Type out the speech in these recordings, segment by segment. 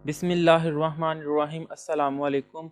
بسم اللہ الرحمن الرحیم۔ السلام علیکم۔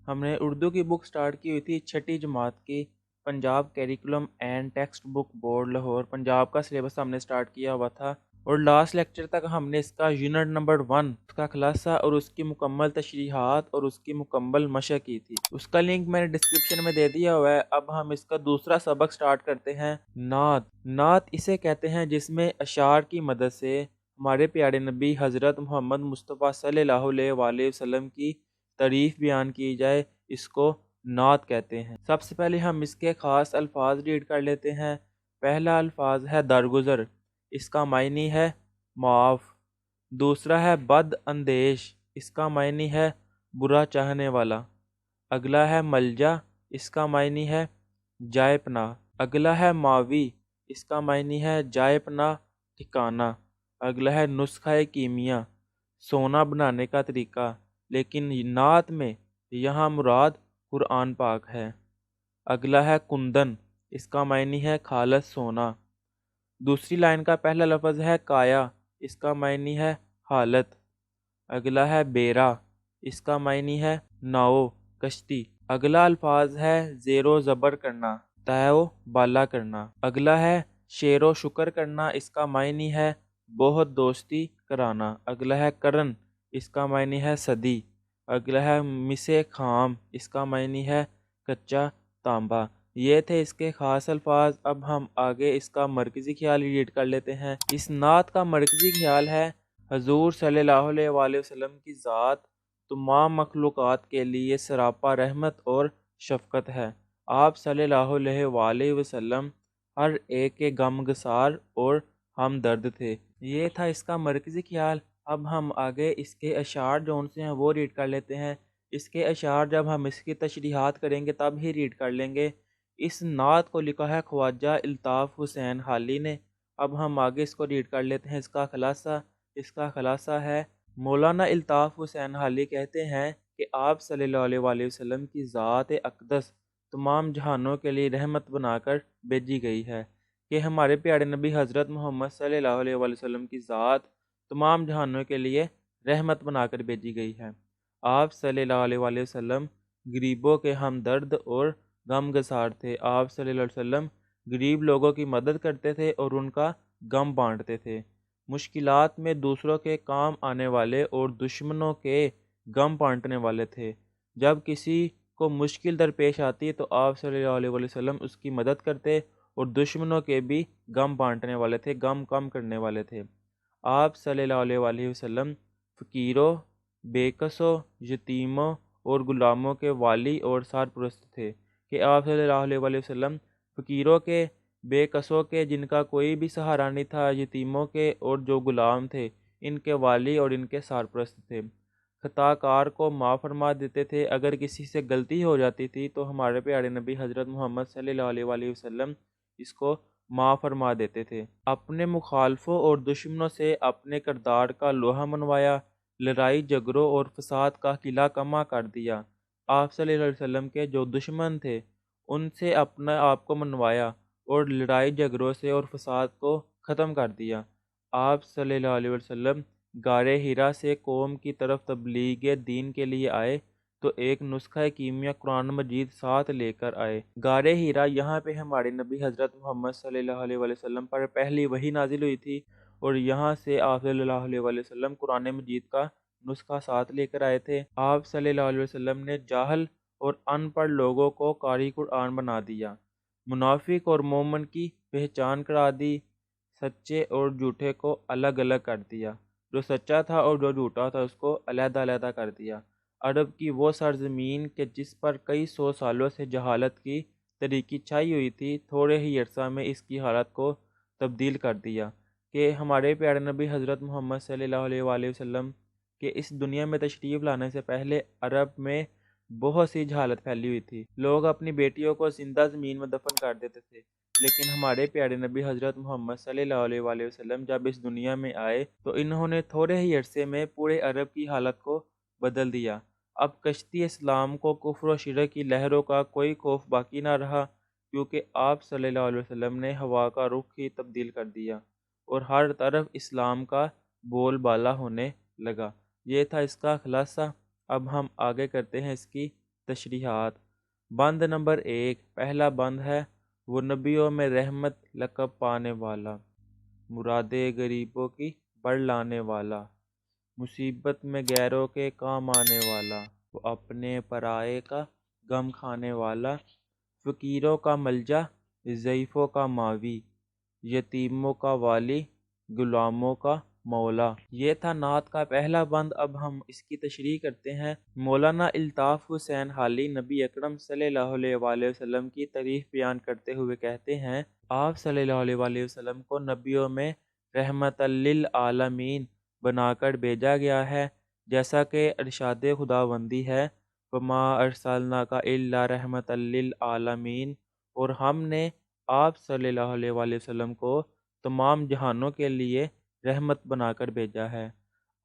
ہم نے اردو کی بک سٹارٹ کی ہوئی تھی چھٹی جماعت کی، Punjab curriculum and text book board Lahore, Punjab کا سلیبس ہم نے سٹارٹ کیا ہوا تھا، اور لاسٹ لیکچر تک ہم نے اس کا یونٹ نمبر 1 اس کا خلاصہ اور اس کی مکمل تشریحات اور اس کی مکمل مشق کی تھی۔ اس کا لنک میں نے ڈسکرپشن میں دے دیا ہوا ہے۔ اب ہم اس کا دوسرا سبق سٹارٹ کرتے ہیں، نعت۔ نعت اسے کہتے ہیں جس میں اشعار کی مدد سے ہمارے پیارے نبی حضرت محمد مصطفیٰ صلی اللہ علیہ وآلہ وسلم کی تعریف بیان کی جائے، اس کو نعت کہتے ہیں۔ سب سے پہلے ہم اس کے خاص الفاظ ریڈ کر لیتے ہیں۔ پہلا الفاظ ہے درگزر، اس کا معنی ہے معاف۔ دوسرا ہے بد اندیش، اس کا معنی ہے برا چاہنے والا۔ اگلا ہے ملجا، اس کا معنی ہے جائے پناہ۔ اگلا ہے ماوی، اس کا معنی ہے جائے پناہ ٹھکانہ۔ اگلا ہے نسخہ کیمیا، سونا بنانے کا طریقہ، لیکن نعت میں یہاں مراد قرآن پاک ہے۔ اگلا ہے کندن، اس کا معنی ہے خالص سونا۔ دوسری لائن کا پہلا لفظ ہے کایا، اس کا معنی ہے حالت۔ اگلا ہے بیرا، اس کا معنی ہے ناؤ کشتی۔ اگلا الفاظ ہے زیر و زبر کرنا، تیو بالا کرنا۔ اگلا ہے شیر و شکر کرنا، اس کا معنی ہے بہت دوستی کرانا۔ اگلا ہے کرن، اس کا معنی ہے صدی۔ اگلا ہے مسے خام، اس کا معنی ہے کچا تانبا۔ یہ تھے اس کے خاص الفاظ۔ اب ہم آگے اس کا مرکزی خیال ریڈ کر لیتے ہیں۔ اس نعت کا مرکزی خیال ہے حضور صلی اللہ علیہ وآلہ وسلم کی ذات تمام مخلوقات کے لیے سراپا رحمت اور شفقت ہے۔ آپ صلی اللہ علیہ وآلہ وسلم ہر ایک کے غم گسار اور ہمدرد تھے۔ یہ تھا اس کا مرکزی خیال۔ اب ہم آگے اس کے اشعار جون سے ہیں وہ ریڈ کر لیتے ہیں۔ اس کے اشعار جب ہم اس کی تشریحات کریں گے تب ہی ریڈ کر لیں گے۔ اس نعت کو لکھا ہے خواجہ الطاف حسین حالی نے۔ اب ہم آگے اس کو ریڈ کر لیتے ہیں۔ اس کا خلاصہ ہے، مولانا الطاف حسین حالی کہتے ہیں کہ آپ صلی اللہ علیہ وآلہ وسلم کی ذات اقدس تمام جہانوں کے لیے رحمت بنا کر بھیجی گئی ہے، کہ ہمارے پیارے نبی حضرت محمد صلی اللہ علیہ وآلہ وسلم کی ذات تمام جہانوں کے لیے رحمت بنا کر بھیجی گئی ہے۔ آپ صلی اللہ علیہ وآلہ وسلم غریبوں کے ہمدرد اور غم گسار تھے۔ آپ صلی اللہ علیہ وسلم غریب لوگوں کی مدد کرتے تھے اور ان کا غم بانٹتے تھے۔ مشکلات میں دوسروں کے کام آنے والے اور دشمنوں کے غم بانٹنے والے تھے۔ جب کسی کو مشکل درپیش آتی تو آپ صلی اللہ علیہ وآلہ وسلم اس کی مدد کرتے اور دشمنوں کے بھی غم بانٹنے والے تھے، غم کم کرنے والے تھے۔ آپ صلی اللہ علیہ وآلہ وسلم فقیروں، بے کسوں، یتیموں اور غلاموں کے والی اور سرپرست تھے، کہ آپ صلی اللہ علیہ وآلہ وسلم فقیروں کے، بے کسوں کے جن کا کوئی بھی سہارا نہیں تھا، یتیموں کے اور جو غلام تھے ان کے والی اور ان کے سرپرست تھے۔ خطا کار کو معاف فرما دیتے تھے۔ اگر کسی سے غلطی ہو جاتی تھی تو ہمارے پیارے نبی حضرت محمد صلی اللہ علیہ وآلہ وسلم اس کو معاف فرما دیتے تھے۔ اپنے مخالفوں اور دشمنوں سے اپنے کردار کا لوہا منوایا، لڑائی جھگڑوں اور فساد کا قلعہ کما کر دیا۔ آپ صلی اللہ علیہ وسلم کے جو دشمن تھے ان سے اپنا آپ کو منوایا اور لڑائی جھگڑوں سے اور فساد کو ختم کر دیا۔ آپ صلی اللہ علیہ وسلم غار حرا سے قوم کی طرف تبلیغ دین کے لیے آئے تو ایک نسخہ کیمیا قرآن مجید ساتھ لے کر آئے۔ غار حرا یہاں پہ ہمارے نبی حضرت محمد صلی اللہ علیہ وآلہ وسلم پر پہلی وحی نازل ہوئی تھی، اور یہاں سے آپ صلی اللہ علیہ وآلہ وسلم قرآن مجید کا نسخہ ساتھ لے کر آئے تھے۔ آپ صلی اللہ علیہ وسلم نے جاہل اور ان پڑھ لوگوں کو قاری قرآن بنا دیا، منافق اور مومن کی پہچان کرا دی، سچے اور جھوٹے کو الگ الگ کر دیا، جو سچا تھا اور جو جھوٹا تھا اس کو علیحدہ علیحدہ کر دیا۔ عرب کی وہ سرزمین کہ جس پر کئی سو سالوں سے جہالت کی تاریکی چھائی ہوئی تھی، تھوڑے ہی عرصہ میں اس کی حالت کو تبدیل کر دیا، کہ ہمارے پیارے نبی حضرت محمد صلی اللہ علیہ وآلہ وسلم کے اس دنیا میں تشریف لانے سے پہلے عرب میں بہت سی جہالت پھیلی ہوئی تھی۔ لوگ اپنی بیٹیوں کو زندہ زمین میں دفن کر دیتے تھے، لیکن ہمارے پیارے نبی حضرت محمد صلی اللہ علیہ وآلہ وسلم جب اس دنیا میں آئے تو انہوں نے تھوڑے ہی عرصے میں پورے عرب کی حالت کو بدل دیا۔ اب کشتی اسلام کو کفر و شرک کی لہروں کا کوئی خوف باقی نہ رہا، کیونکہ آپ صلی اللہ علیہ وسلم نے ہوا کا رخ ہی تبدیل کر دیا اور ہر طرف اسلام کا بول بالا ہونے لگا۔ یہ تھا اس کا خلاصہ۔ اب ہم آگے کرتے ہیں اس کی تشریحات۔ بند نمبر 1، پہلا بند ہے وہ نبیوں میں رحمت لقب پانے والا، مرادے غریبوں کی بڑھ لانے والا، مصیبت میں غیروں کے کام آنے والا، وہ اپنے پرائے کا غم کھانے والا، فقیروں کا ملجا، ضعیفوں کا معاوی، یتیموں کا والی، غلاموں کا مولا۔ یہ تھا نعت کا پہلا بند۔ اب ہم اس کی تشریح کرتے ہیں۔ مولانا الطاف حسین حالی نبی اکرم صلی اللہ علیہ وآلہ وسلم کی تعریف بیان کرتے ہوئے کہتے ہیں، آپ صلی اللہ علیہ وآلہ وسلم کو نبیوں میں رحمت للعالمین بنا کر بھیجا گیا ہے، جیسا کہ ارشاد خداوندی ہے، وما ارسلناک الا رحمت للعالمین، اور ہم نے آپ صلی اللہ علیہ وآلہ وسلم کو تمام جہانوں کے لیے رحمت بنا کر بھیجا ہے۔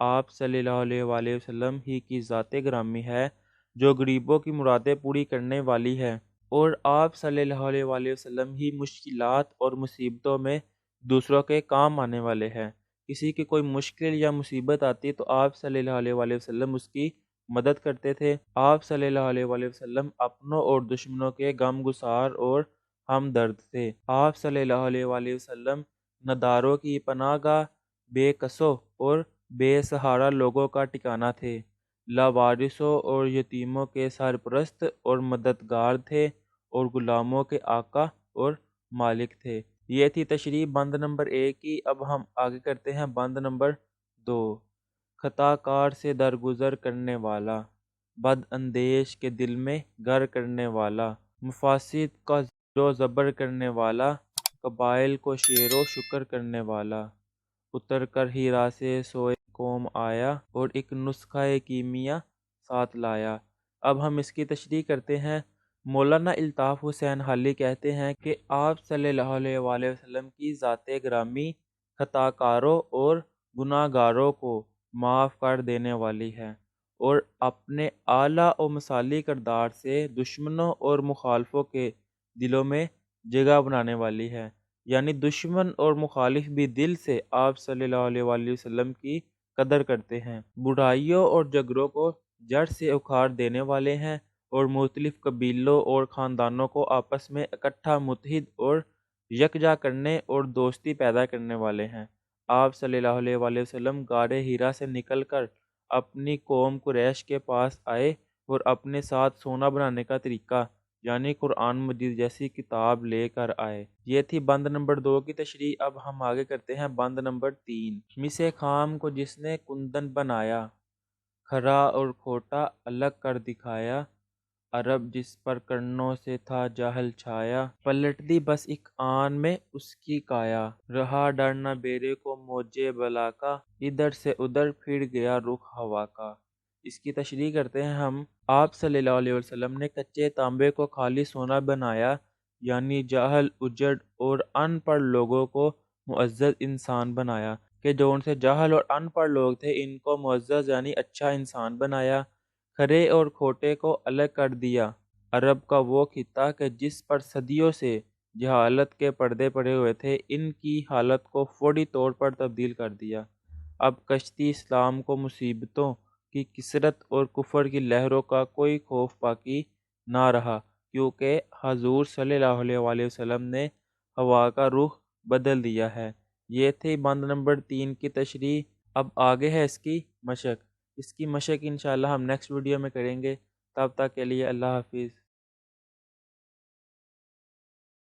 آپ صلی اللہ علیہ وآلہ وسلم ہی کی ذات گرامی ہے جو غریبوں کی مرادیں پوری کرنے والی ہے، اور آپ صلی اللہ علیہ وآلہ وسلم ہی مشکلات اور مصیبتوں میں دوسروں کے کام آنے والے ہیں۔ کسی کی کوئی مشکل یا مصیبت آتی تو آپ صلی اللہ علیہ وآلہ وسلم اس کی مدد کرتے تھے۔ آپ صلی اللہ علیہ وآلہ وسلم اپنوں اور دشمنوں کے غم گسار اور ہمدرد تھے۔ آپ صلی اللہ علیہ وآلہ وسلم نداروں کی پناہ گاہ، بے کسوں اور بے سہارا لوگوں کا ٹھکانہ تھے، لاوارثوں اور یتیموں کے سرپرست اور مددگار تھے، اور غلاموں کے آقا اور مالک تھے۔ یہ تھی تشریح بند نمبر 1 کی۔ اب ہم آگے کرتے ہیں بند نمبر 2۔ خطا کار سے درگزر کرنے والا، بد اندیش کے دل میں گر کرنے والا، مفاسد کا زیر و زبر کرنے والا، قبائل کو شیر و شکر کرنے والا، اتر کر ہیرا سے سوئے قوم آیا، اور ایک نسخہ کیمیا ساتھ لایا۔ اب ہم اس کی تشریح کرتے ہیں۔ مولانا الطاف حسین حالی کہتے ہیں کہ آپ صلی اللہ علیہ وآلہ وسلم کی ذات گرامی خطا کاروں اور گناہ گاروں کو معاف کر دینے والی ہے، اور اپنے اعلیٰ و مثالی کردار سے دشمنوں اور مخالفوں کے دلوں میں جگہ بنانے والی ہے، یعنی دشمن اور مخالف بھی دل سے آپ صلی اللہ علیہ وآلہ وسلم کی قدر کرتے ہیں، برائیوں اور جھگڑوں کو جڑ سے اکھاڑ دینے والے ہیں، اور مختلف قبیلوں اور خاندانوں کو آپس میں اکٹھا متحد اور یکجا کرنے اور دوستی پیدا کرنے والے ہیں۔ آپ صلی اللہ علیہ وآلہ وسلم غار ہیرا سے نکل کر اپنی قوم قریش کے پاس آئے اور اپنے ساتھ سونا بنانے کا طریقہ یعنی قرآن مجید جیسی کتاب لے کر آئے۔ یہ تھی بند نمبر 2 کی تشریح۔ اب ہم آگے کرتے ہیں بند نمبر 3۔ مس خام کو جس نے کندن بنایا، کھرا اور کھوٹا الگ کر دکھایا، عرب جس پر کرنوں سے تھا جہل چھایا، پلٹ دی بس ایک آن میں اس کی کایا، رہا ڈر نہ بیرے کو موجے بلا کا، ادھر سے ادھر پھر گیا رخ ہوا کا۔ اس کی تشریح کرتے ہیں ہم۔ آپ صلی اللہ علیہ وسلم نے کچے تانبے کو خالی سونا بنایا، یعنی جاہل، اجڑ اور ان پڑھ لوگوں کو معزز انسان بنایا، کہ جو ان سے جاہل اور ان پڑھ لوگ تھے ان کو معزز یعنی اچھا انسان بنایا۔ کھرے اور کھوٹے کو الگ کر دیا، عرب کا وہ خطہ کہ جس پر صدیوں سے جہالت کے پردے پڑے ہوئے تھے، ان کی حالت کو فوری طور پر تبدیل کر دیا۔ اب کشتی اسلام کو مصیبتوں کی کثرت اور کفر کی لہروں کا کوئی خوف باقی نہ رہا، کیونکہ حضور صلی اللہ علیہ وآلہ وسلم نے ہوا کا رخ بدل دیا ہے۔ یہ تھی بند نمبر 3 کی تشریح۔ اب آگے ہے اس کی مشق۔ اس کی مشق انشاءاللہ ہم نیکسٹ ویڈیو میں کریں گے۔ تب تک کے لیے اللہ حافظ۔